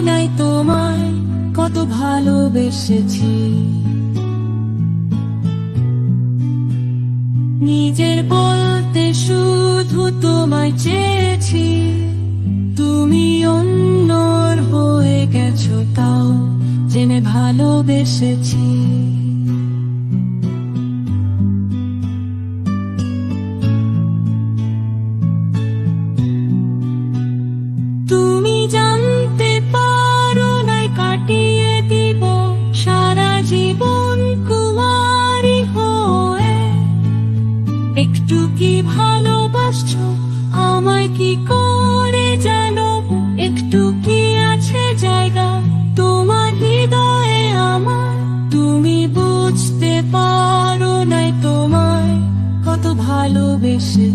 নাই তোমায় কত ভালোবেসেছি। নিজের বলতে শুধু তোমায় চেয়েছি, তুমি অন্যর হয়ে গেছো তাও জেনে ভালোবেসেছি। তুমি জানতে পারো নাই কাটিয়ে দিব সারা জীবন কুমারী হয়ে। একটু কি ভালোবাসছো আমায় কি করে জানো, একটু কি আছে জায়গা তোমার হৃদয়ে আমার। তুমি বুঝতে পারো নাই তোমায় কত ভালোবেসে